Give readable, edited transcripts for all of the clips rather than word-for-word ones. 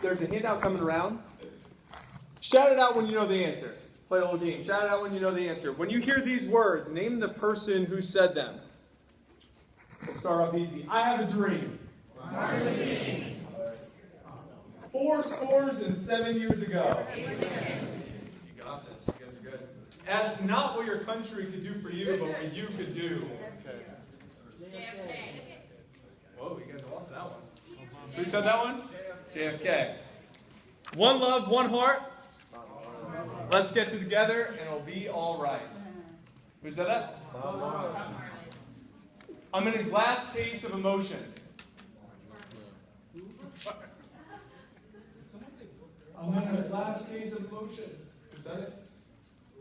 There's a handout coming around. Shout it out when you know the answer. Play a little game. Shout it out when you know the answer. When you hear these words, name the person who said them. We'll start off easy. I have a dream. Marketing. 7 years ago. You got this. You guys are good. Ask not what your country could do for you, but what you could do. JFK. Whoa, you guys lost that one. Who said that one? JFK. One love, one heart. Let's get together and it'll be all right. Who said that? I'm in a glass case of emotion. I'm in a glass case of emotion. Who said it?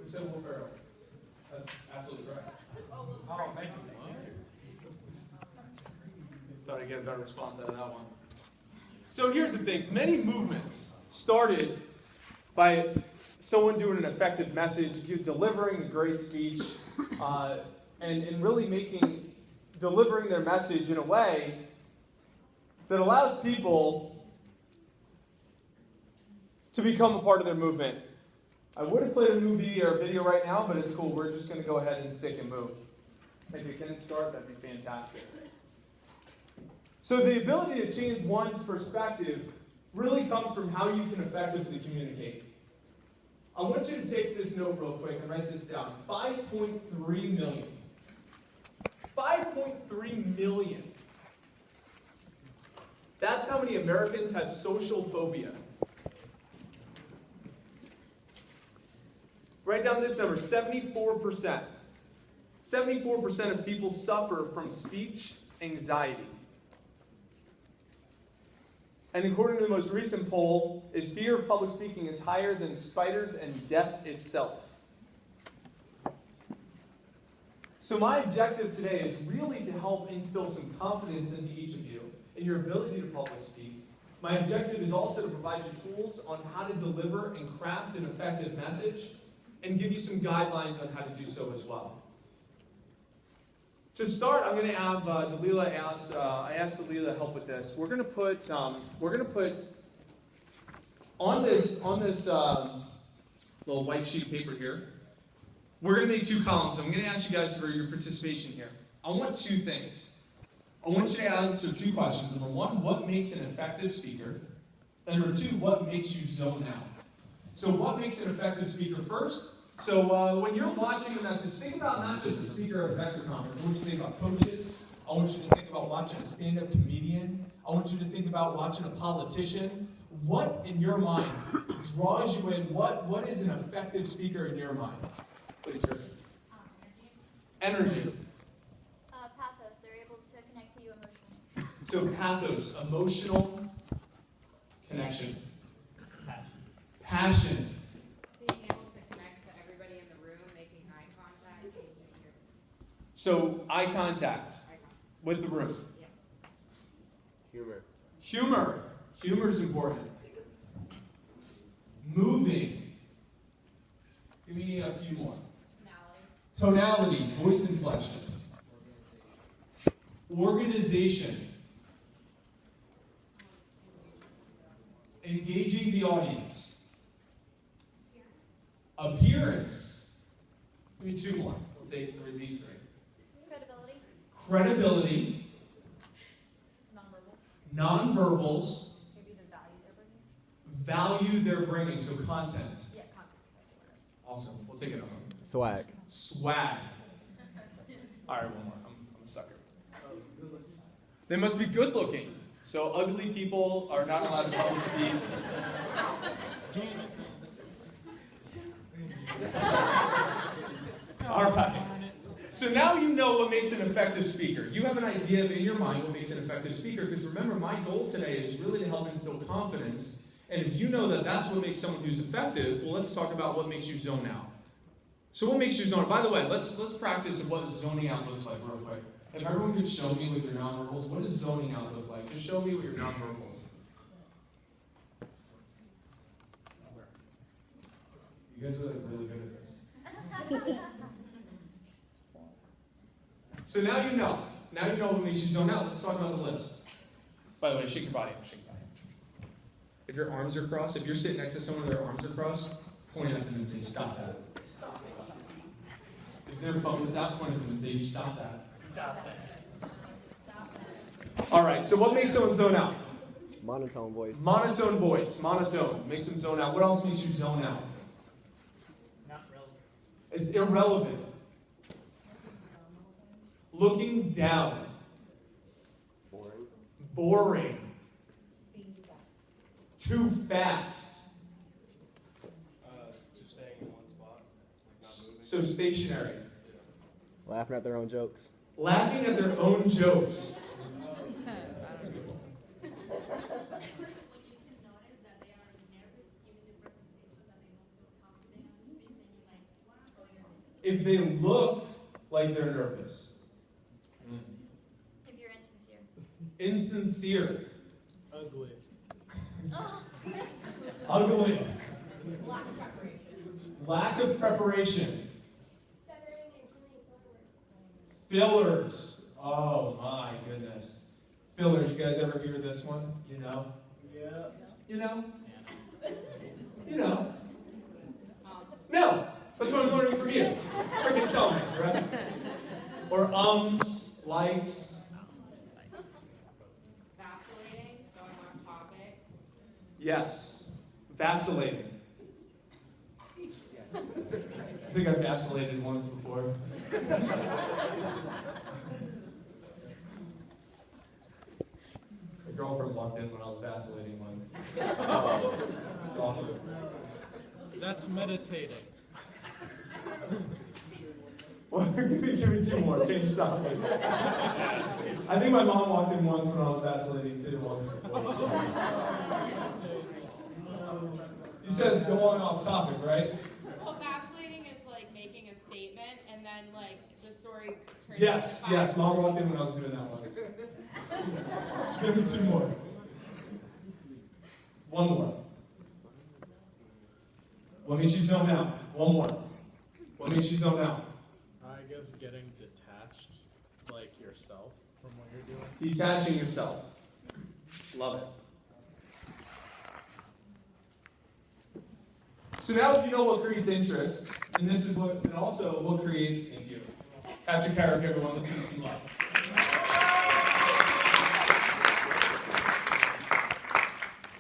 Who said Will Ferrell? That's absolutely right. Oh, thank you. Thought I'd get a better response out of that one. So here's the thing. Many movements started by someone doing an effective message, delivering a great speech, and really delivering their message in a way that allows people to become a part of their movement. I would have played a movie or a video right now, but it's cool. We're just going to go ahead and stick and move. If you can start, that'd be fantastic. So the ability to change one's perspective really comes from how you can effectively communicate. I want you to take this note real quick and write this down. 5.3 million. 5.3 million. That's how many Americans have social phobia. Write down this number, 74%. 74% of people suffer from speech anxiety. And according to the most recent poll, is fear of public speaking is higher than spiders and death itself. So my objective today is really to help instill some confidence into each of you in your ability to public speak. My objective is also to provide you tools on how to deliver and craft an effective message and give you some guidelines on how to do so as well. To start, I'm going to have Dalila I asked Dalila to help with this. We're going to put on this little white sheet of paper here. We're going to make two columns. I'm going to ask you guys for your participation here. I want two things. I want you to answer two questions. Number one, what makes an effective speaker? And number two, what makes you zone out? So what makes an effective speaker first? So when you're watching a message, think about not just a speaker at a vector conference. I want you to think about coaches. I want you to think about watching a stand-up comedian. I want you to think about watching a politician. What in your mind draws you in? What is an effective speaker in your mind? What is yours? Energy. Pathos. They're able to connect to you emotionally. So pathos, emotional connection. Passion. Being able to connect to everybody in the room, making eye contact. So eye contact with the room. Yes. Humor. Humor is important. Moving. Give me a few more. Tonality, voice inflection. Organization. Engaging the audience. Appearance. Give me two more. We'll take these three. Credibility. Credibility. Nonverbal. Nonverbals. Maybe the value they're Value they're bringing. bringing, so content. Yeah, content. Awesome. We'll take it on. Swag. Swag. All right, one more. I'm a sucker. They must be good looking. So ugly people are not allowed to public speak. All right. So now you know what makes an effective speaker. You have an idea in your mind what makes an effective speaker, because remember, my goal today is really to help instill confidence. And if you know that that's what makes someone who's effective, well, let's talk about what makes you zone out. So what makes you zone out? By the way, let's practice what zoning out looks like real quick. If everyone could show me with your nonverbals, what does zoning out look like? Just show me with your nonverbals. You guys are like really good at this. So now you know. Now you know what makes you zone out. Let's talk about the list. By the way, shake your body. Shake your body. If your arms are crossed, if you're sitting next to someone and their arms are crossed, point at them and say, stop that. If their phone is out, point at them and say, you stop that. Stop that. All right, so what makes someone zone out? Monotone voice. Monotone voice. Monotone makes them zone out. What else makes you zone out? Not relevant. It's irrelevant. Looking down. Boring. Boring. Being too fast. Too fast. Just staying in one spot, like not moving. So stationary. Laughing at their own jokes. Laughing at their own jokes. If they look like they're nervous. If you're insincere. Insincere. Ugly. Ugly. Lack of preparation. Lack of preparation. Stuttering and doing Fillers. Oh my goodness. Fillers. You guys ever hear this one? You know? Yeah. You know? You know? No. That's what I'm learning from you. Freaking tell me, right? Or likes. Vacillating, going on topic. Yes. Vacillating. I think I vacillated once before. My girlfriend walked in when I was vacillating once. It's awkward. That's meditating. Well, give me two more. Change topic. I think my mom walked in once when I was vacillating too. Once before. You said it's going off topic, right? Well, vacillating is like making a statement and then like the story turns Yes, into yes. five Mom stories. walked in when I was doing that once. Give me two more. One more. What makes you zone out? One more. What makes you zone out? I guess getting detached, like yourself, from what you're doing. Detaching yourself. Love it. So now if you know what creates interest, and this is what, and also what creates, thank you. Patrick Carrick, everyone, let's give him some love.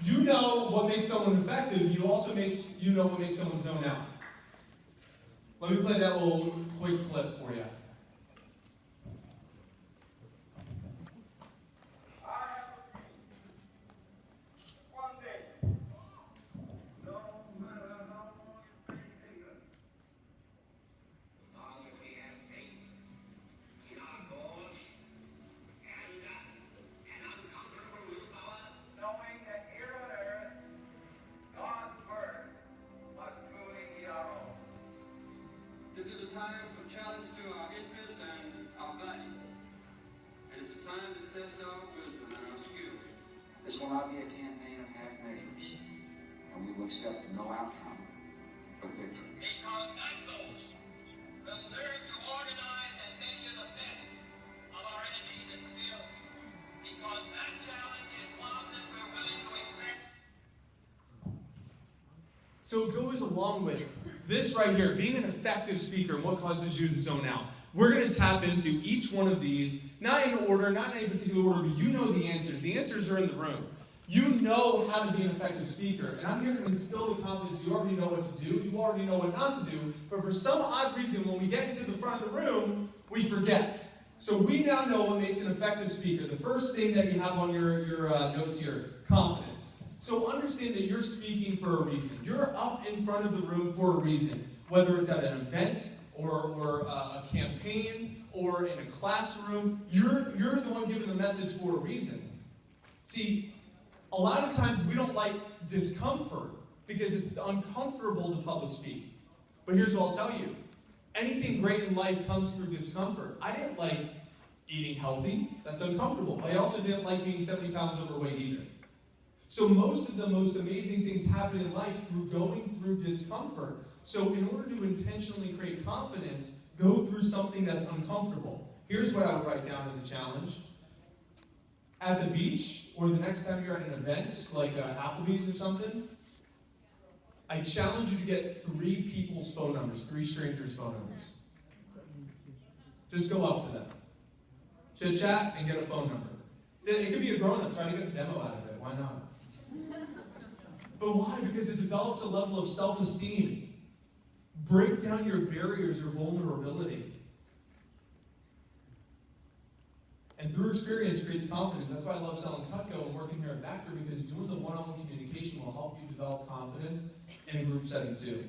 You know what makes someone effective, you also know what makes someone zone out. Let me play that little quick clip for you. This is a time of challenge to our interest and our value. And it's a time to test our wisdom and our skill. This will not be a campaign of half measures, and we will accept no outcome but victory. Because that goal will serve to organize and measure the best of our energies and skills. Because that challenge is one that we're willing to accept. So it goes along with this right here, being an effective speaker and what causes you to zone out. We're going to tap into each one of these, not in order, not in any particular order, but you know the answers. The answers are in the room. You know how to be an effective speaker. And I'm here to instill the confidence you already know what to do, you already know what not to do, but for some odd reason, when we get into the front of the room, we forget. So we now know what makes an effective speaker. The first thing that you have on your notes here, confidence. So understand that you're speaking for a reason. You're up in front of the room for a reason, whether it's at an event or a campaign or in a classroom. You're the one giving the message for a reason. See, a lot of times we don't like discomfort because it's uncomfortable to public speak. But here's what I'll tell you. Anything great in life comes through discomfort. I didn't like eating healthy. That's uncomfortable. I also didn't like being 70 pounds overweight either. So most of the most amazing things happen in life through going through discomfort. So in order to intentionally create confidence, go through something that's uncomfortable. Here's what I would write down as a challenge. at the beach, or the next time you're at an event, like Applebee's or something, I challenge you to get 3 people's phone numbers, 3 strangers' phone numbers. Just go up to them. Chit chat and get a phone number. It could be a grown-up trying to get a demo out of it. Why not? But why? Because it develops a level of self-esteem. Break down your barriers or vulnerability. And through experience creates confidence. That's why I love selling Cutco and working here at Vector, because doing the one-on-one communication will help you develop confidence in a group setting too.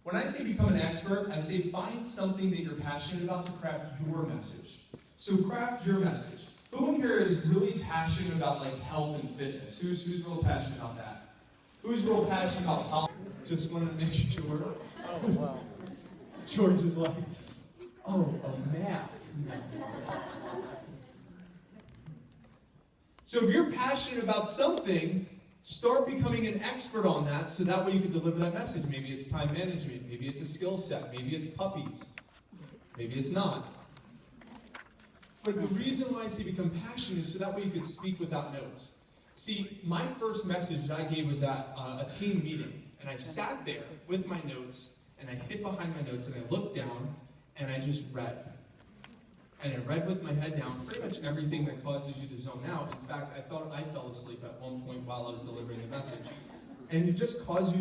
When I say become an expert, I say find something that you're passionate about to craft your message. So craft your message. Who in here is really passionate about like health and fitness? Who's real passionate about that? Who's real passionate about politics? Just wanted to make sure. Oh, wow. George is like, oh, math. So if you're passionate about something, start becoming an expert on that, so that way you can deliver that message. Maybe it's time management, maybe it's a skill set, maybe it's puppies, maybe it's not. But the reason why I say become passionate is so that way you can speak without notes. See, my first message that I gave was at a team meeting, and I sat there with my notes, and I hid behind my notes, and I looked down, and I just read. And I read with my head down pretty much everything that causes you to zone out. In fact, I thought I fell asleep at one point while I was delivering the message. And it just causes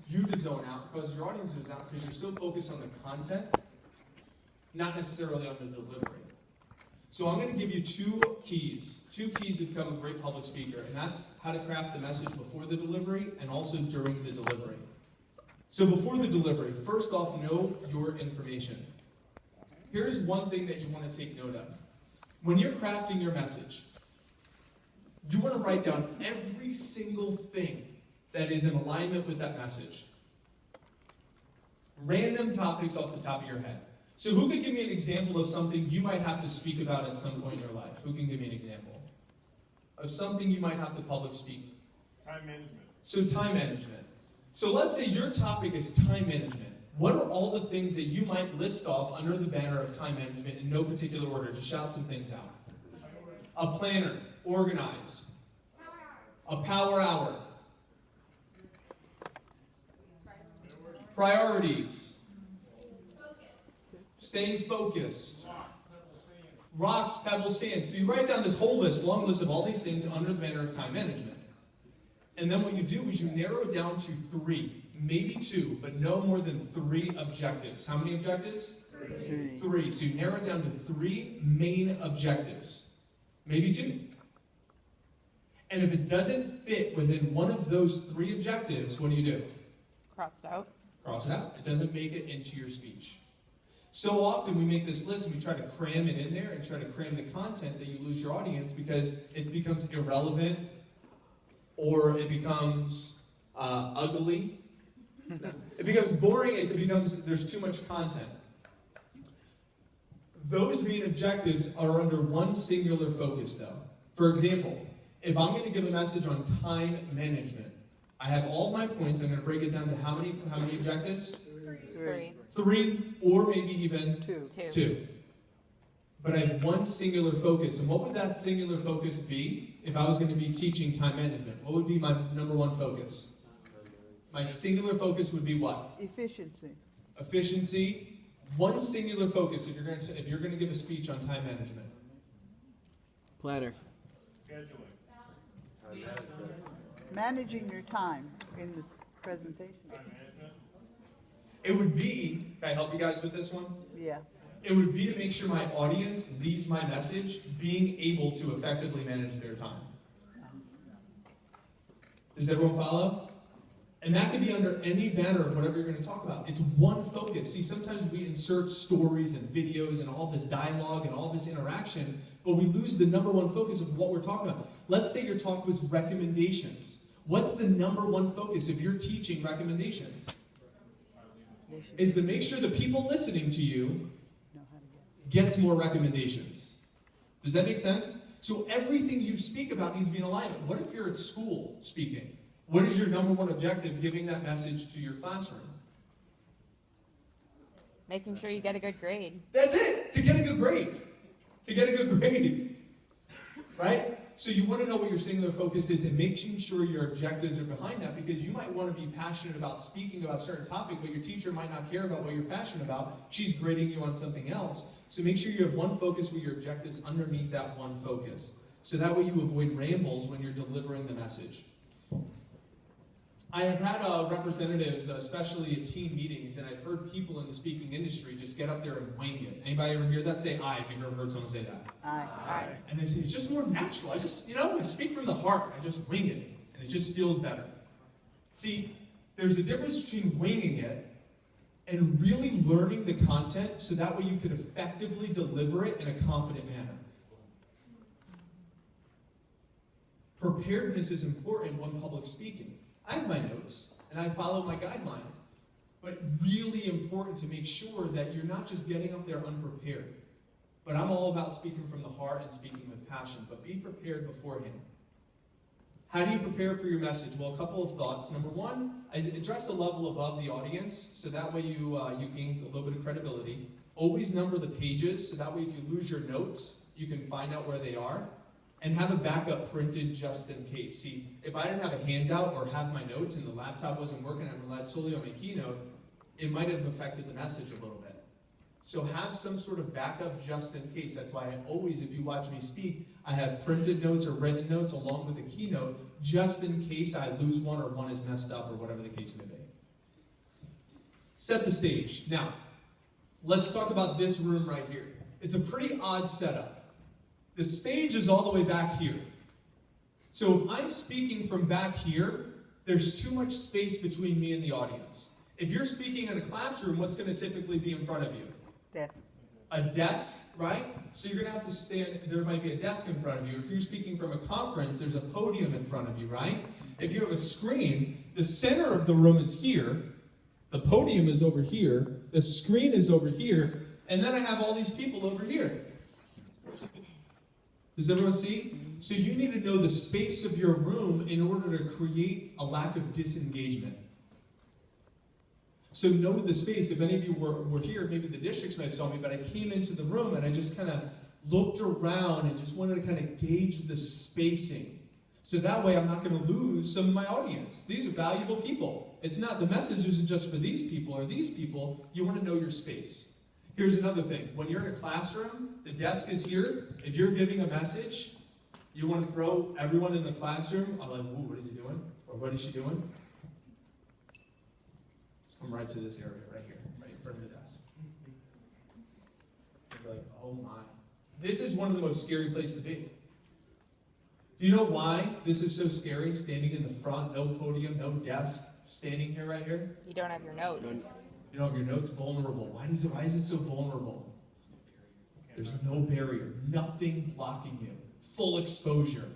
you to zone out, causes your audience to zone out, because you're so focused on the content, not necessarily on the delivery. So I'm going to give you 2 keys to become a great public speaker, and that's how to craft the message before the delivery and also during the delivery. So before the delivery, first off, know your information. Here's one thing that you want to take note of. When you're crafting your message, you want to write down every single thing that is in alignment with that message. Random topics off the top of your head. So who can give me an example of something you might have to speak about at some point in your life? Who can give me an example of something you might have to public speak? Time management. So time management. So let's say your topic is time management. What are all the things that you might list off under the banner of time management in no particular order? Just shout some things out. A planner, organize. A power hour. Priorities. Staying focused. Rocks, pebbles, sand. So you write down this whole list, long list of all these things under the banner of time management. And then what you do is you narrow it down to 3. Maybe 2, but no more than 3 objectives. How many objectives? 3. So you narrow it down to 3 main objectives. Maybe 2. And if it doesn't fit within one of those 3 objectives, what do? Crossed out. Cross it out. It doesn't make it into your speech. So often we make this list and we try to cram it in there and try to cram the content that you lose your audience because it becomes irrelevant or it becomes ugly. It becomes boring, there's too much content. Those main objectives are under one singular focus though. For example, if I'm going to give a message on time management, I have all my points, I'm going to break it down to how many objectives? 3 or maybe even 2. But I have one singular focus. And what would that singular focus be if I was going to be teaching time management? What would be my number 1 focus? My singular focus would be what? Efficiency. Efficiency. One singular focus if you're going to give a speech on time management. Planner. Scheduling. Managing your time in this presentation. Time management. It would be, can I help you guys with this one? Yeah. It would be to make sure my audience leaves my message being able to effectively manage their time. Does everyone follow? And that could be under any banner of whatever you're going to talk about. It's one focus. See, sometimes we insert stories and videos and all this dialogue and all this interaction, but we lose the number 1 focus of what we're talking about. Let's say your talk was recommendations. What's the number 1 focus if you're teaching recommendations? Is to make sure the people listening to you gets more recommendations. Does that make sense? So everything you speak about needs to be in alignment. What if you're at school speaking? What is your number 1 objective giving that message to your classroom? Making sure you get a good grade. That's it! To get a good grade. To get a good grade. right? So you want to know what your singular focus is and making sure your objectives are behind that, because you might want to be passionate about speaking about a certain topic, but your teacher might not care about what you're passionate about. She's grading you on something else. So make sure you have one focus with your objectives underneath that one focus. So that way you avoid rambles when you're delivering the message. I have had representatives, especially at team meetings, and I've heard people in the speaking industry just get up there and wing it. Anybody ever hear that? Say aye if you've ever heard someone say that. Aye. And they say, it's just more natural. I just, I speak from the heart. I just wing it, and it just feels better. See, there's a difference between winging it and really learning the content so that way you can effectively deliver it in a confident manner. Preparedness is important when public speaking. I have my notes, and I follow my guidelines, but really important to make sure that you're not just getting up there unprepared. But I'm all about speaking from the heart and speaking with passion, but be prepared beforehand. How do you prepare for your message? Well, a couple of thoughts. Number one, address a level above the audience, so that way you gain a little bit of credibility. Always number the pages, so that way if you lose your notes, you can find out where they are. And have a backup printed just in case. See, if I didn't have a handout or have my notes and the laptop wasn't working, I relied solely on my keynote, it might have affected the message a little bit. So have some sort of backup just in case. That's why I always, if you watch me speak, I have printed notes or written notes along with the keynote, just in case I lose one or one is messed up or whatever the case may be. Set the stage. Now, let's talk about this room right here. It's a pretty odd setup. The stage is all the way back here. So if I'm speaking from back here, there's too much space between me and the audience. If you're speaking in a classroom, what's going to typically be in front of you? Desk. A desk, right? So you're going to have to stand, there might be a desk in front of you. If you're speaking from a conference, there's a podium in front of you, right? If you have a screen, the center of the room is here, the podium is over here, the screen is over here, and then I have all these people over here. Does everyone see? So you need to know the space of your room in order to create a lack of disengagement. So know the space. If any of you were here, maybe the districts might have saw me, but I came into the room and I just kind of looked around and just wanted to kind of gauge the spacing. So that way I'm not going to lose some of my audience. These are valuable people. It's not, the message isn't just for these people or these people. You want to know your space. Here's another thing. When you're in a classroom, the desk is here. If you're giving a message, you want to throw everyone in the classroom. I'm like, ooh, what is he doing? Or what is she doing? Just come right to this area right here, right in front of the desk. You're like, oh my. This is one of the most scary places to be. Do you know why this is so scary? Standing in the front, no podium, no desk, standing here right here. You don't have your notes. You know, your note's vulnerable. Why is it so vulnerable? There's no barrier, nothing blocking you, full exposure.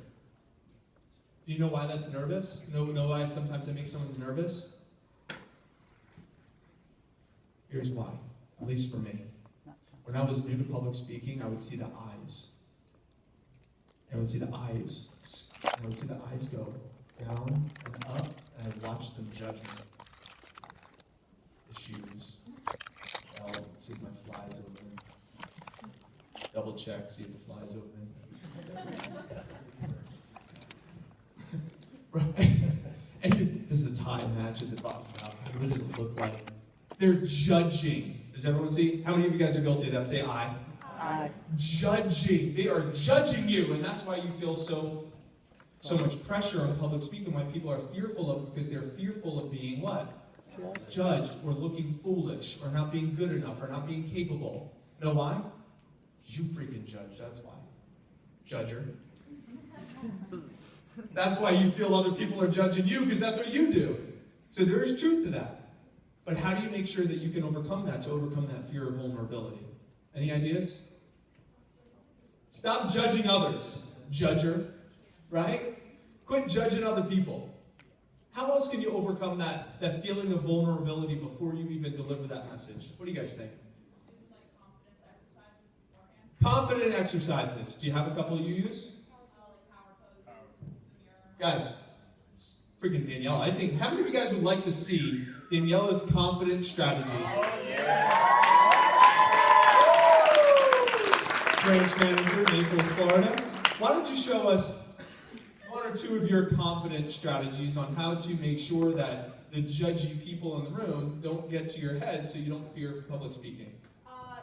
Do you know why that's nervous? Know why sometimes it makes someone nervous? Here's why, at least for me. When I was new to public speaking, I would see the eyes. I would see the eyes. I would see the eyes go down and up, and I'd watch them judge me. The shoes. Belt, see if my fly's open. Double check, see if the fly's open. Right? And does the tie match? Is it bottomed out? What does it look like? They're judging. Does everyone see? How many of you guys are guilty of that? Say aye. Aye. Judging. They are judging you, and that's why you feel so much pressure on public speaking, why people are fearful of it, because they're fearful of being what? Judged, or looking foolish, or not being good enough, or not being capable. Know why? You freaking judge, that's why. Judger. That's why you feel other people are judging you, because that's what you do. So there is truth to that. But how do you make sure that you can overcome that, to overcome that fear of vulnerability? Any ideas? Stop judging others, judger, right? Quit judging other people. How else can you overcome that feeling of vulnerability before you even deliver that message? What do you guys think? Just like confidence exercises beforehand. Confident exercises. Do you have a couple you use? Like power poses, the mirror. Guys, freaking Danielle. I think, how many of you guys would like to see Daniela's confident strategies? Oh, yeah. Branch manager, Naples, Florida. why don't you show us one or two of your confidence strategies on how to make sure that the judgy people in the room don't get to your head so you don't fear public speaking.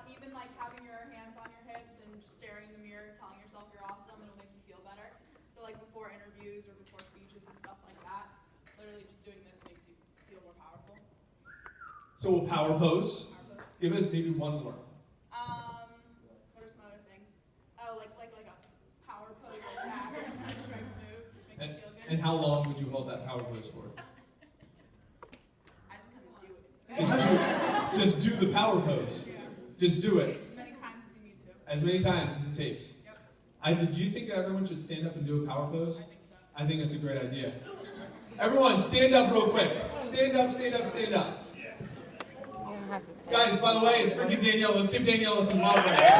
Even like having your hands on your hips and just staring in the mirror, telling yourself you're awesome, it'll make you feel better. So like before interviews or before speeches and stuff like that, literally just doing this makes you feel more powerful. So we'll power pose. Power pose. Give it maybe one more. What are some other things? Oh, like a power pose like that, or just a strength move, make you feel good. And how long would you hold that power pose for? I just kind of do it. Just do the power pose. Yeah. Just do it. As many times as you need to. As many times as it takes. Yep. Do you think everyone should stand up and do a power pose? I think so. I think that's a great idea. Everyone, stand up real quick. Stand up, stand up, stand up. Guys, by the way, it's freaking Danielle. Let's give Danielle some love right now.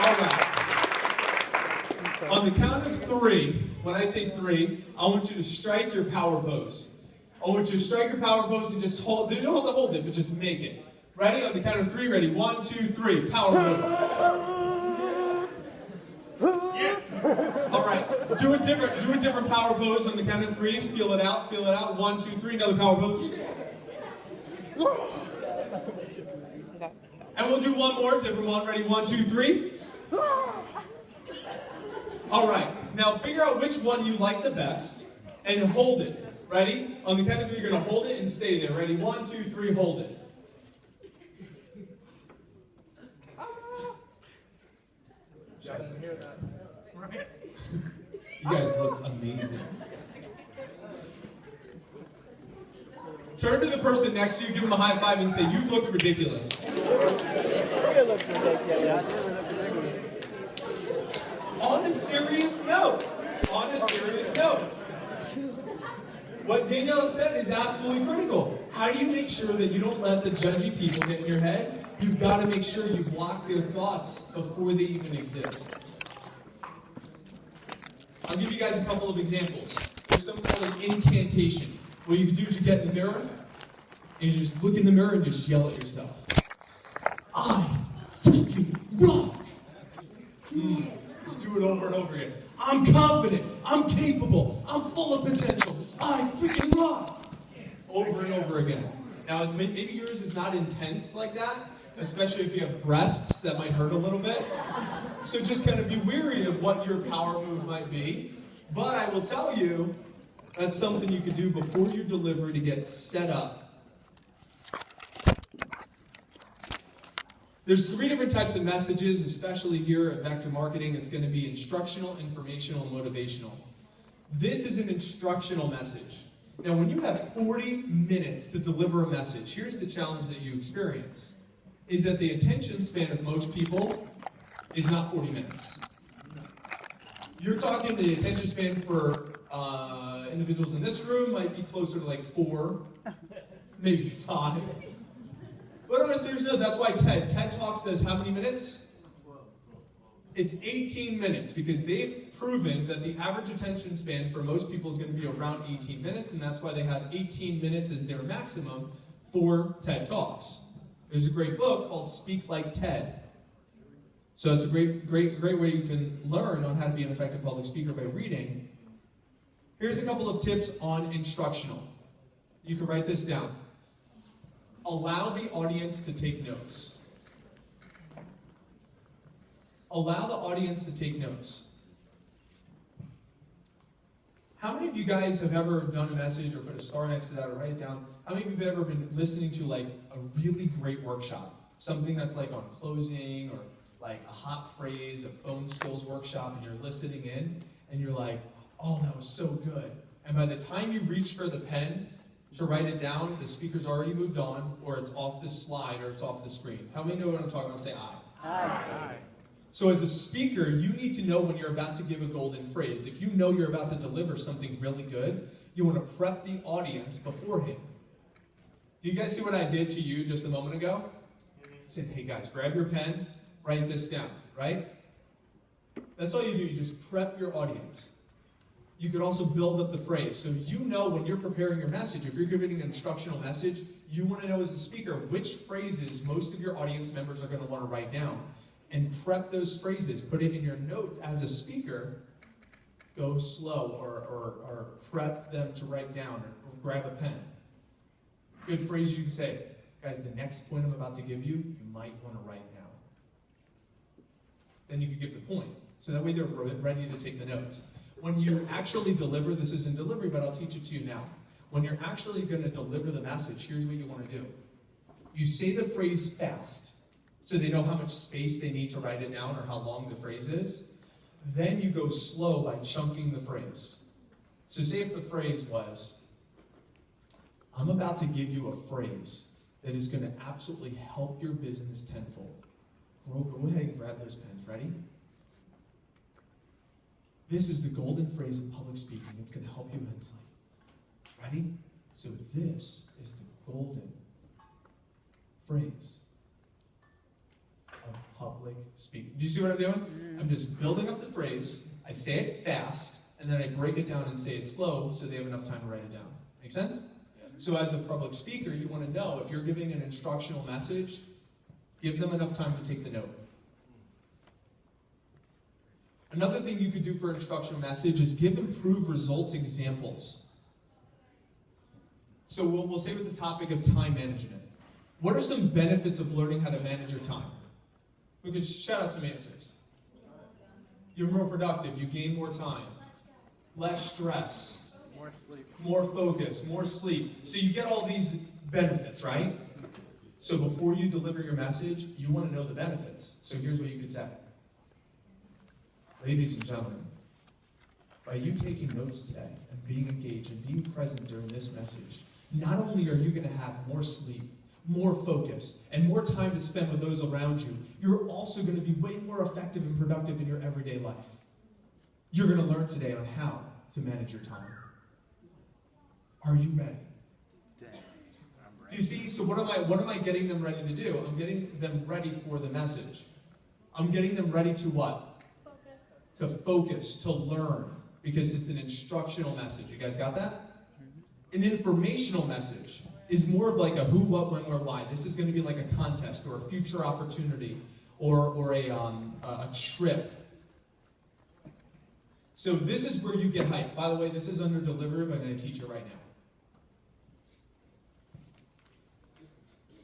All right. On the count of three, when I say three, I want you to strike your power pose. I want you to strike your power pose and just hold. You don't have to hold it, but just make it. Ready? On the count of three, ready? 1, 2, 3. Power pose. Yes. All right. Do a different power pose on the count of three. Feel it out. Feel it out. 1, 2, 3. Another power pose. And we'll do one more, different one. Ready? 1, 2, 3. All right. Now figure out which one you like the best and hold it. Ready? On the count of three, you're going to hold it and stay there. Ready? 1, 2, 3. Hold it. I didn't hear that. Right. You guys look amazing. Turn to the person next to you, give them a high five, and say, "You looked ridiculous." On a serious note, what Danielle said is absolutely critical. How do you make sure that you don't let the judgy people get in your head? You've got to make sure you block their thoughts before they even exist. I'll give you guys a couple of examples. There's something called an incantation. What you can do is you get in the mirror, and you just look in the mirror and just yell at yourself. I freaking rock! Just do it over and over again. I'm confident. I'm capable. I'm full of potential. I freaking rock! Over and over again. Now, maybe yours is not intense like that, especially if you have breasts that might hurt a little bit. So just kind of be wary of what your power move might be. But I will tell you, that's something you can do before your delivery to get set up. There's 3 different types of messages, especially here at Vector Marketing. It's going to be instructional, informational, and motivational. This is an instructional message. Now, when you have 40 minutes to deliver a message, here's the challenge that you experience, is that the attention span of most people is not 40 minutes. You're talking the attention span for individuals in this room might be closer to like 4, maybe 5. But on a serious note, that's why TED Talks does how many minutes? It's 18 minutes because they've proven that the average attention span for most people is going to be around 18 minutes, and that's why they have 18 minutes as their maximum for TED Talks. There's a great book called Speak Like TED. So it's a great way you can learn on how to be an effective public speaker by reading. Here's a couple of tips on instructional. You can write this down. Allow the audience to take notes. Allow the audience to take notes. How many of you guys have ever done a message or put a star next to that or write it down? How many of you have ever been listening to like a really great workshop? Something that's like on closing or like a hot phrase, a phone skills workshop, and you're listening in and you're like, oh, that was so good. And by the time you reach for the pen to write it down, the speaker's already moved on, or it's off the slide, or it's off the screen. How many know what I'm talking about? Say aye. Aye. So as a speaker, you need to know when you're about to give a golden phrase. If you know you're about to deliver something really good, you want to prep the audience beforehand. Do you guys see what I did to you just a moment ago? I said, hey guys, grab your pen, write this down, right? That's all you do. You just prep your audience. You could also build up the phrase. So you know when you're preparing your message, if you're giving an instructional message, you want to know as a speaker which phrases most of your audience members are going to want to write down. and prep those phrases. Put it in your notes as a speaker. Go slow or prep them to write down or grab a pen. Good phrase you can say. Guys, the next point I'm about to give you, you might want to write now. Then you could give the point. So that way they're ready to take the notes. When you actually deliver, this isn't delivery, but I'll teach it to you now. When you're actually going to deliver the message, here's what you want to do. You say the phrase fast, so they know how much space they need to write it down or how long the phrase is. Then you go slow by chunking the phrase. So say if the phrase was, I'm about to give you a phrase that is going to absolutely help your business tenfold. Go ahead and grab those pens. Ready? This is the golden phrase of public speaking. It's going to help you immensely. Ready? So this is the golden phrase of public speaking. Do you see what I'm doing? I'm just building up the phrase. I say it fast, and then I break it down and say it slow so they have enough time to write it down. Make sense? So as a public speaker, you want to know if you're giving an instructional message, give them enough time to take the note. Another thing you could do for instructional message is give improved results examples. So we'll say with the topic of time management. What are some benefits of learning how to manage your time? We could shout out some answers. You're more productive. You gain more time. Less stress. More sleep. More focus. More sleep. So you get all these benefits, right? So before you deliver your message, you want to know the benefits. So here's what you could say. Ladies and gentlemen, by you taking notes today and being engaged and being present during this message, not only are you going to have more sleep, more focus, and more time to spend with those around you, you're also going to be way more effective and productive in your everyday life. You're going to learn today on how to manage your time. Are you ready? Do you see? So what am I getting them ready to do? I'm getting them ready for the message. I'm getting them ready to what? To focus, to learn, because it's an instructional message. You guys got that? An informational message is more of like a who, what, when, where, why. This is going to be like a contest or a future opportunity or a trip. So this is where you get hype. By the way, this is under delivery, but I'm going to teach it right now.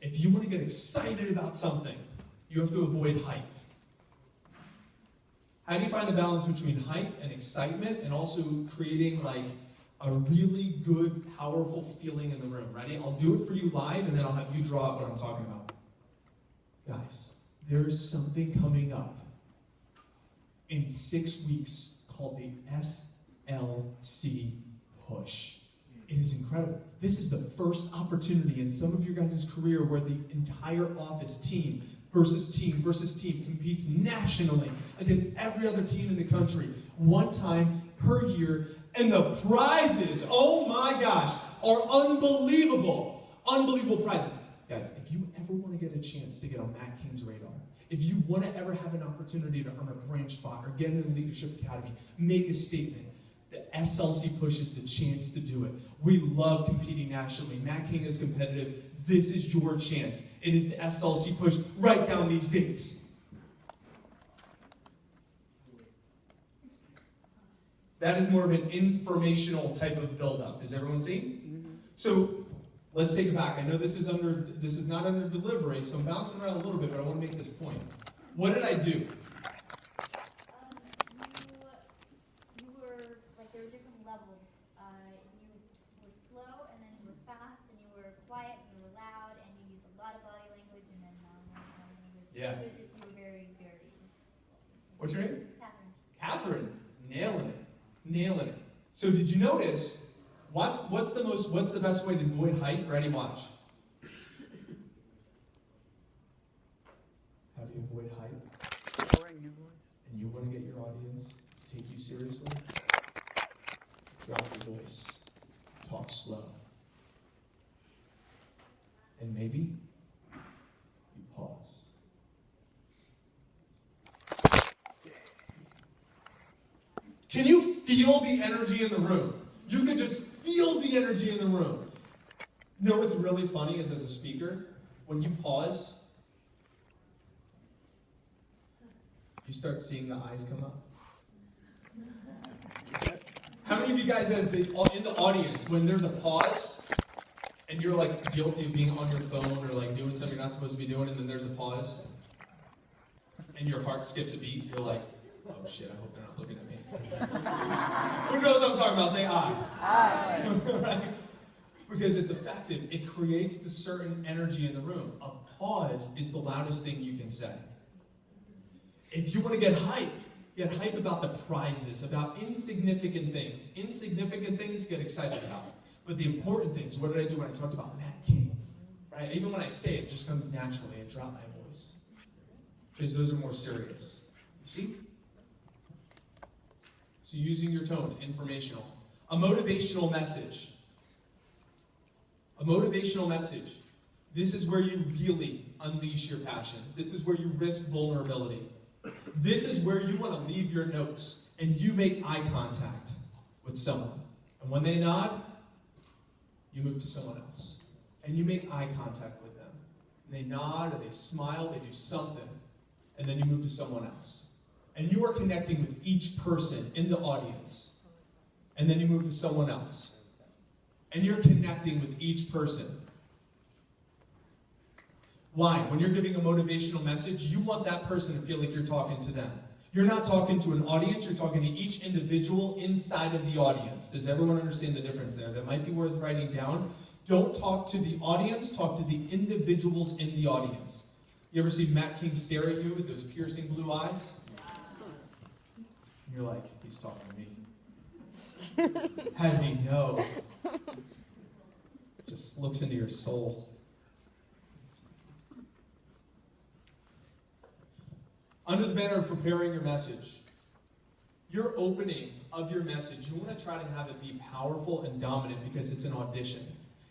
If you want to get excited about something, you have to avoid hype. How do you find the balance between hype and excitement and also creating like a really good, powerful feeling in the room? Ready? I'll do it for you live and then I'll have you draw out what I'm talking about. Guys, there is something coming up in 6 weeks called the SLC Push. It is incredible. This is the first opportunity in some of your guys' career where the entire office team versus team competes nationally against every other team in the country one time per year, and the prizes, oh my gosh, are unbelievable. Unbelievable prizes. Guys, if you ever want to get a chance to get on Matt King's radar, if you want to ever have an opportunity to earn a branch spot or get in the Leadership Academy, make a statement. The SLC Push is the chance to do it. We love competing nationally. Matt King is competitive. This is your chance. It is the SLC Push. Write down these dates. That is more of an informational type of build-up. Does everyone see? So let's take it back. I know this is not under delivery, so I'm bouncing around a little bit, but I want to make this point. What did I do? You were, like, there were different levels. You were slow, and then you were fast, and you were quiet, and you were loud, and you used a lot of body language, and then language. Yeah. It was just, you were very, very... What's your name? Catherine. Catherine. Nailing it. Nailing it. So did you notice, what's the best way to avoid hype? Ready, watch. How do you avoid hype? Lowering your voice. And you want to get your audience to take you seriously? Drop your voice. Talk slow. And maybe you pause. Can you feel the energy in the room? You could just feel the energy in the room. You know what's really funny is as a speaker, when you pause, You start seeing the eyes come up. How many of you guys in the audience, when there's a pause, and you're like guilty of being on your phone or like doing something you're not supposed to be doing, and then there's a pause, and your heart skips a beat, you're like, oh shit, I hope they're not looking at me. Who knows what I'm talking about? Say aye. Aye. Right? Because it's effective. It creates the certain energy in the room. A pause is the loudest thing you can say. If you want to get hype about the prizes, about insignificant things. Insignificant things, get excited about. But the important things, what did I do when I talked about Matt King? Right? Even when I say it, it just comes naturally. I drop my voice. Because those are more serious. You see? So using your tone, informational. A motivational message. A motivational message. This is where you really unleash your passion. This is where you risk vulnerability. This is where you want to leave your notes and you make eye contact with someone. And when they nod, you move to someone else. And you make eye contact with them. And they nod or they smile, they do something. And then you move to someone else. And you are connecting with each person in the audience. And then you move to someone else. And you're connecting with each person. Why? When you're giving a motivational message, you want that person to feel like you're talking to them. You're not talking to an audience, you're talking to each individual inside of the audience. Does everyone understand the difference there? That might be worth writing down. Don't talk to the audience, talk to the individuals in the audience. You ever see Matt King stare at you with those piercing blue eyes? And you're like, he's talking to me. How did he know? Just looks into your soul. Under the banner of preparing your message, your opening of your message, you want to try to have it be powerful and dominant because it's an audition.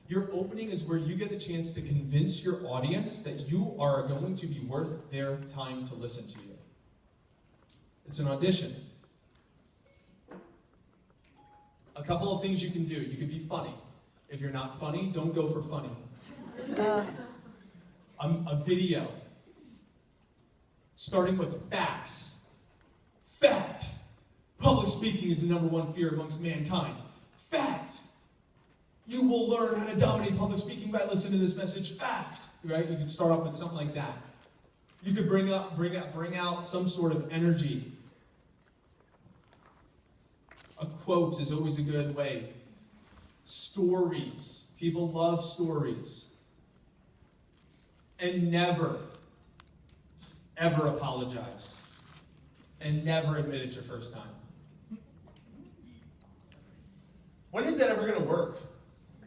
Your opening is where you get a chance to convince your audience that you are going to be worth their time to listen to you. It's an audition. A couple of things you can do. You could be funny. If you're not funny, don't go for funny. A video. Starting with facts. Fact. Public speaking is the #1 fear amongst mankind. Fact. You will learn how to dominate public speaking by listening to this message. Fact. Right? You could start off with something like that. You could bring out some sort of energy. A quote is always a good way. Stories. People love stories. And never, ever apologize. And never admit it's your first time. When is that ever going to work?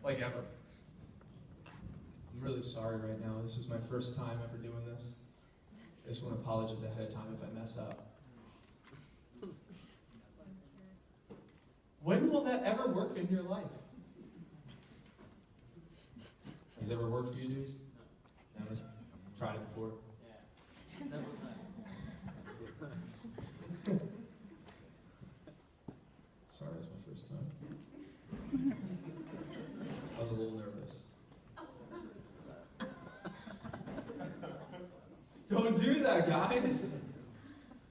Like ever. I'm really sorry right now. This is my first time ever doing this. I just want to apologize ahead of time if I mess up. When will that ever work in your life? Has it ever worked for you, dude? Never? Tried it before? Yeah. Several times. Sorry, it's my first time. I was a little nervous. Don't do that, guys.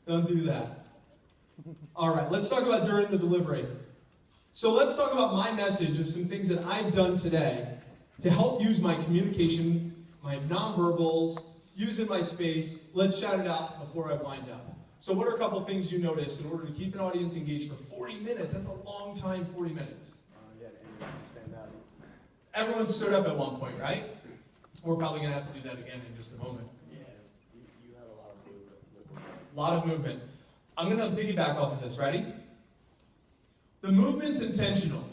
Don't do that. All right, let's talk about during the delivery. So let's talk about my message of some things that I've done today to help use my communication, my nonverbals, using my space. Let's shout it out before I wind up. So what are a couple things you notice in order to keep an audience engaged for 40 minutes? That's a long time, 40 minutes. Yeah, stand up. Everyone stood up at one point, right? We're probably going to have to do that again in just a moment. Yeah, you have a lot of movement. A lot of movement. I'm going to piggyback off of this. Ready? The movement's intentional.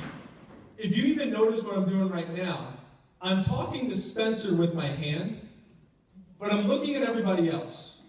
If you even notice what I'm doing right now, I'm talking to Spencer with my hand, but I'm looking at everybody else.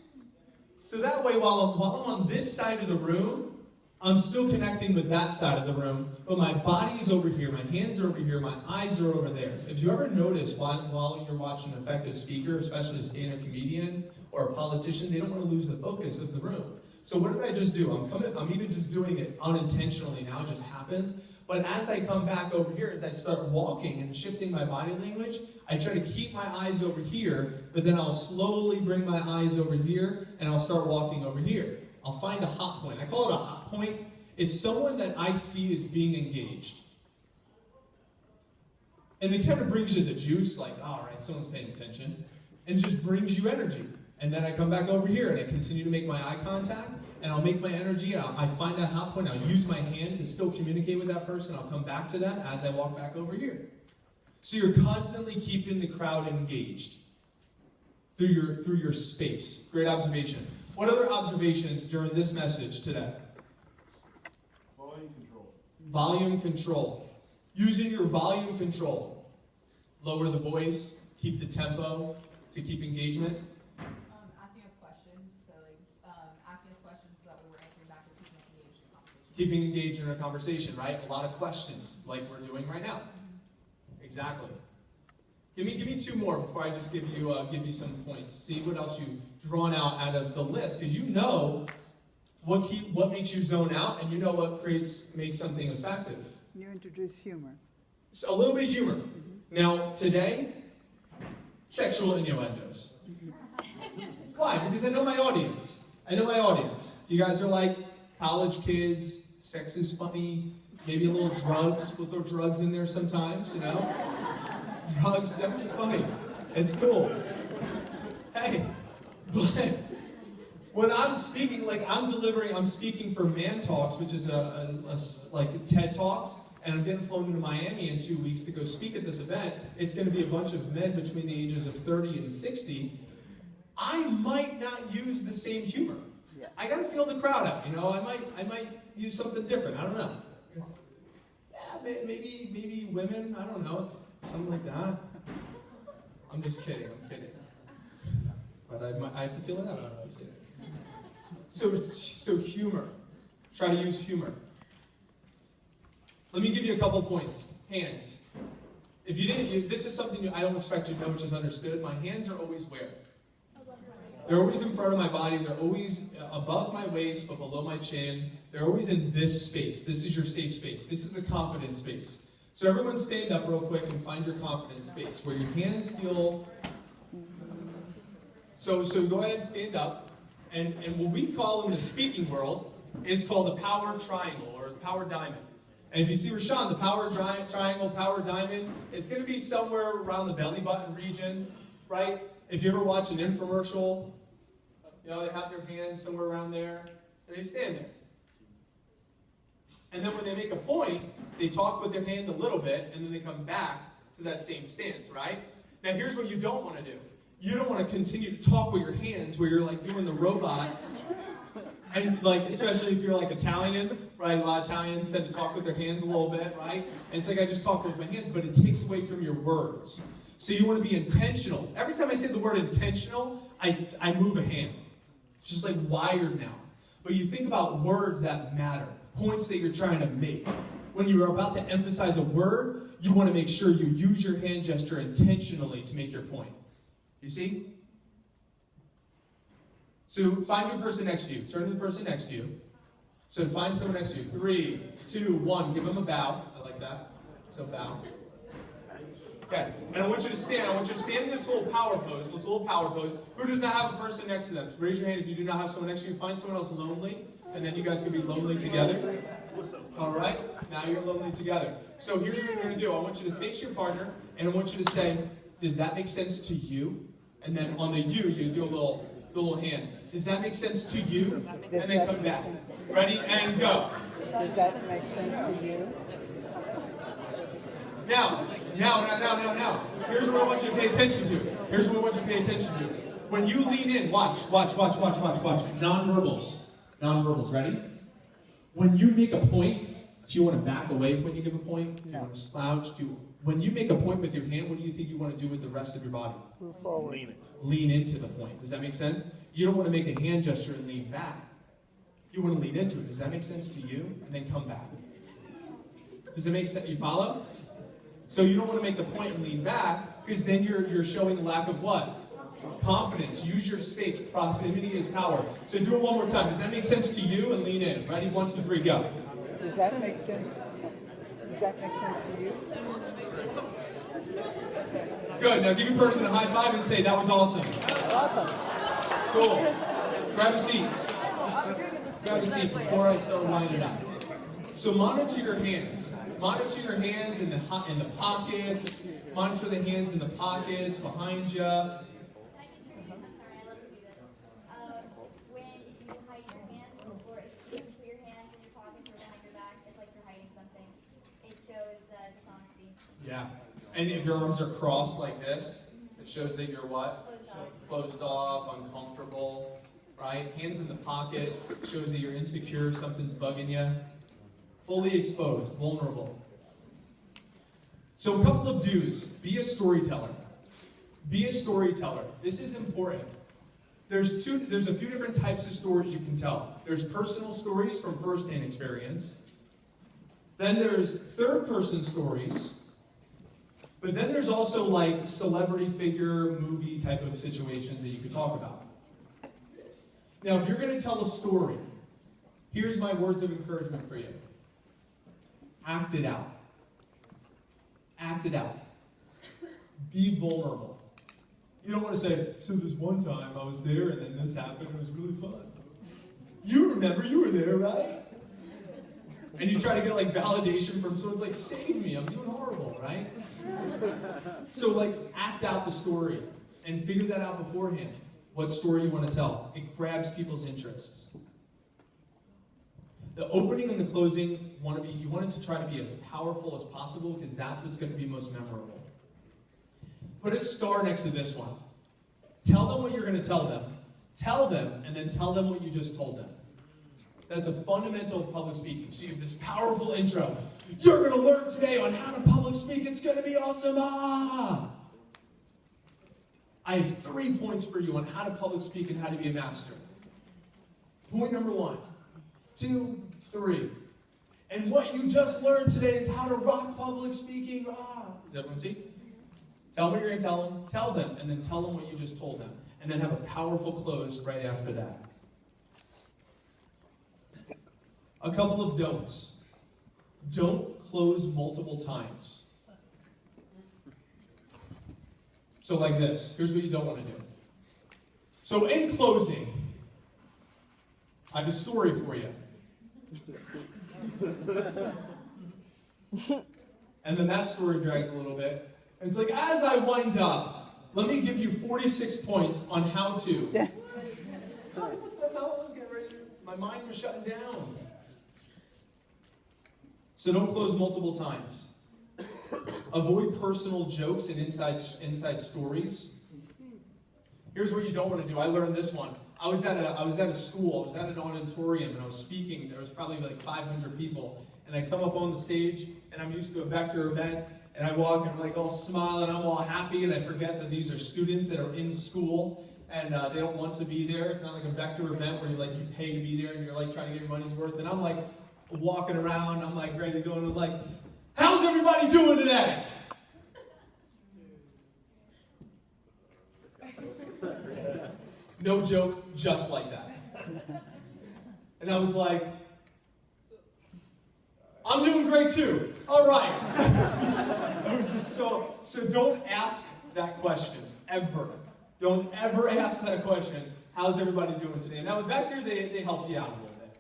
So that way, while I'm on this side of the room, I'm still connecting with that side of the room, but my body's over here, my hands are over here, my eyes are over there. If you ever notice while you're watching an effective speaker, especially a stand-up comedian or a politician, they don't want to lose the focus of the room. So what did I just do? I'm even just doing it unintentionally now, it just happens. But as I come back over here, as I start walking and shifting my body language, I try to keep my eyes over here, but then I'll slowly bring my eyes over here, and I'll start walking over here. I'll find a hot point. I call it a hot point. It's someone that I see as being engaged. And it kind of brings you the juice, like, all right, someone's paying attention. And it just brings you energy. And then I come back over here and I continue to make my eye contact, and I'll make my energy, and I find that hot point, I'll use my hand to still communicate with that person, I'll come back to that as I walk back over here. So you're constantly keeping the crowd engaged through your space. Great observation. What other observations during this message today? Volume control. Volume control. Using your volume control. Lower the voice, keep the tempo to keep engagement. Asking us questions, so asking us questions so that we're answering back and keeping us engaged in conversation. Keeping engaged in a conversation, right? A lot of questions, like we're doing right now. Exactly. Give me two more before I just give you some points. See what else you've drawn out of the list, because you know what makes you zone out, and you know what makes something effective. You introduce humor. So a little bit of humor. Now today, sexual innuendos. Why? Because I know my audience. You guys are like college kids. Sex is funny. Maybe a little drugs. We'll throw drugs in there sometimes, you know? Drugs, sex, funny. It's cool. Hey, but when I'm speaking, I'm speaking for Man Talks, which is like TED Talks, and I'm getting flown into Miami in 2 weeks to go speak at this event. It's going to be a bunch of men between the ages of 30 and 60. I might not use the same humor. Yeah. I got to feel the crowd out, you know? I might use something different. I don't know. Yeah, maybe women. I don't know. It's something like that. I'm just kidding. But I have to feel it out. That's it. So humor. Try to use humor. Let me give you a couple points. Hands. If you didn't, this is something I don't expect you to know, which is understood. My hands are always where? They're always in front of my body. They're always above my waist, but below my chin. They're always in this space. This is your safe space. This is a confident space. So everyone stand up real quick and find your confident space, where your hands feel... So go ahead and stand up. And what we call in the speaking world is called the power triangle, or the power diamond. And if you see Rashawn, the power triangle, power diamond, it's going to be somewhere around the belly button region, right? If you ever watch an infomercial, you know, they have their hands somewhere around there, and they stand there. And then when they make a point, they talk with their hand a little bit, and then they come back to that same stance, right? Now here's what you don't want to do. You don't want to continue to talk with your hands where you're like doing the robot. And like, especially if you're like Italian, right? A lot of Italians tend to talk with their hands a little bit, right? And it's like, I just talk with my hands, but it takes away from your words. So you want to be intentional. Every time I say the word intentional, I move a hand. It's just like wired now. But you think about words that matter, points that you're trying to make. When you're about to emphasize a word, you want to make sure you use your hand gesture intentionally to make your point. You see? So find your person next to you. Turn to the person next to you. So find someone next to you. 3, 2, 1. Give them a bow. I like that. So bow. Okay. And I want you to stand. I want you to stand in this little power pose. Who does not have a person next to them? Raise your hand if you do not have someone next to you. Find someone else lonely. And then you guys can be lonely together. All right? Now you're lonely together. So here's what you're going to do. I want you to face your partner. And I want you to say, does that make sense to you? And then on the you do a little hand. Does that make sense to you? And then come back. Ready? And go. Does that make sense to you? Now. Here's what I want you to pay attention to. When you lean in, watch. Nonverbals, ready? When you make a point, do you want to back away when you give a point? Do you want to slouch? When you make a point with your hand, what do you think you want to do with the rest of your body? Move forward. Lean into the point. Does that make sense? You don't want to make a hand gesture and lean back. You want to lean into it. Does that make sense to you? And then come back. Does it make sense? You follow? So you don't want to make the point and lean back, because then you're showing a lack of what? Confidence. Use your space. Proximity is power. So do it one more time. Does that make sense to you? And lean in. Ready? 1, 2, 3, go. Does that make sense? To you? Good. Now give your person a high five and say, that was awesome. Awesome. Cool. Grab a seat. grab a seat before I start winding up. So monitor your hands. Monitor your hands in the pockets. Monitor the hands in the pockets behind you. I'm sorry, I love to do this. When you hide your hands, or if you put your hands in your pockets or behind your back, it's like you're hiding something. It shows dishonesty. Yeah. And if your arms are crossed like this, it shows that you're what? Closed off, uncomfortable, right? Hands in the pocket shows that you're insecure, something's bugging you. Fully exposed, vulnerable. So a couple of do's. Be a storyteller. Be a storyteller. This is important. There's a few different types of stories you can tell. There's personal stories from first-hand experience. Then there's third-person stories. But then there's also like celebrity figure, movie type of situations that you could talk about. Now, if you're going to tell a story, here's my words of encouragement for you. Act it out. Act it out. Be vulnerable. You don't want to say, so this one time I was there and then this happened, it was really fun. You remember, you were there, right? And you try to get like validation from someone, it's like, save me, I'm doing horrible, right? So like, act out the story and figure that out beforehand. What story you want to tell. It grabs people's interests. The opening and the closing you want it to try to be as powerful as possible because that's what's going to be most memorable. Put a star next to this one. Tell them what you're going to tell them. Tell them, and then tell them what you just told them. That's a fundamental of public speaking. So you have this powerful intro. You're going to learn today on how to public speak. It's going to be awesome. Ah! I have 3 points for you on how to public speak and how to be a master. Point number 1, 2, 3. And what you just learned today is how to rock public speaking. Ah! Does everyone see? Tell them what you're going to tell them, and then tell them what you just told them. And then have a powerful close right after that. A couple of don'ts. Don't close multiple times. So like this. Here's what you don't want to do. So in closing, I have a story for you. And then that story drags a little bit. And it's like, as I wind up, let me give you 46 points on how to. Yeah. What the hell? I was getting ready. My mind was shutting down. So don't close multiple times. Avoid personal jokes and inside stories. Here's what you don't want to do. I learned this one. I was at a school. I was at an auditorium, and I was speaking. There was probably like 500 people. And I come up on the stage, and I'm used to a vector event, and I walk, and I'm like all smiling, I'm all happy, and I forget that these are students that are in school, and they don't want to be there. It's not like a vector event where you pay to be there, and you're like trying to get your money's worth. And I'm like walking around, I'm like ready to go, and I'm like, how's everybody doing today? No joke, just like that. And I was like, I'm doing great too. All right. It was just so don't ask that question, ever. Don't ever ask that question, how's everybody doing today? Now with Vector, they help you out a little bit.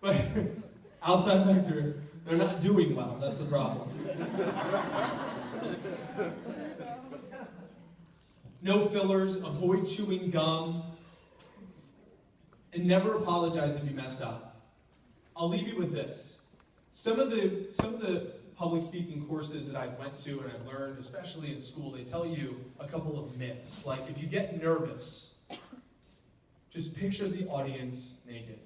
But outside Vector, they're not doing well. That's the problem. No fillers, avoid chewing gum, and never apologize if you mess up. I'll leave you with this. Some of the public speaking courses that I've went to and I've learned, especially in school, they tell you a couple of myths. Like if you get nervous, just picture the audience naked.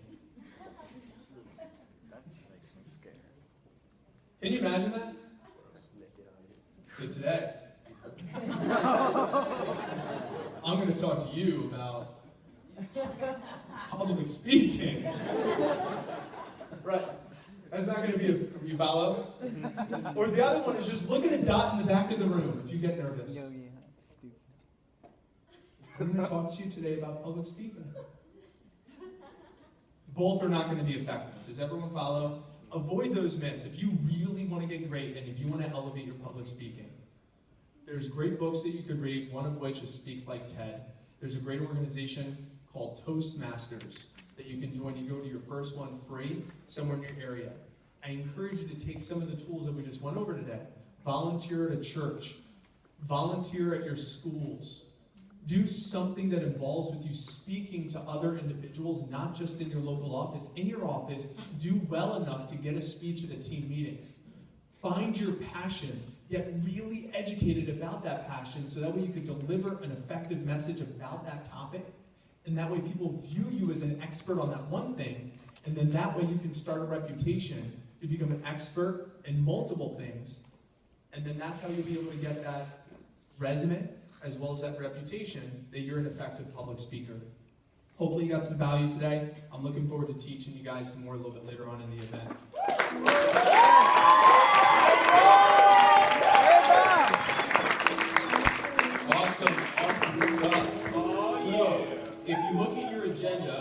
Can you imagine that? So today, I'm going to talk to you about public speaking. Right? That's not going to be you follow? Or the other one is just look at a dot in the back of the room if you get nervous. I'm going to talk to you today about public speaking. Both are not going to be effective. Does everyone follow? Avoid those myths. If you really want to get great and if you want to elevate your public speaking, there's great books that you could read, one of which is Speak Like TED. There's a great organization called Toastmasters that you can join. You go to your first one free somewhere in your area. I encourage you to take some of the tools that we just went over today. Volunteer at a church. Volunteer at your schools. Do something that involves with you speaking to other individuals, not just in your local office. In your office, do well enough to get a speech at a team meeting. Find your passion, yet really educated about that passion, so that way you can deliver an effective message about that topic, and that way people view you as an expert on that one thing, and then that way you can start a reputation to become an expert in multiple things, and then that's how you'll be able to get that resume, as well as that reputation that you're an effective public speaker. Hopefully you got some value today. I'm looking forward to teaching you guys some more a little bit later on in the event. Awesome stuff. So, if you look at your agenda,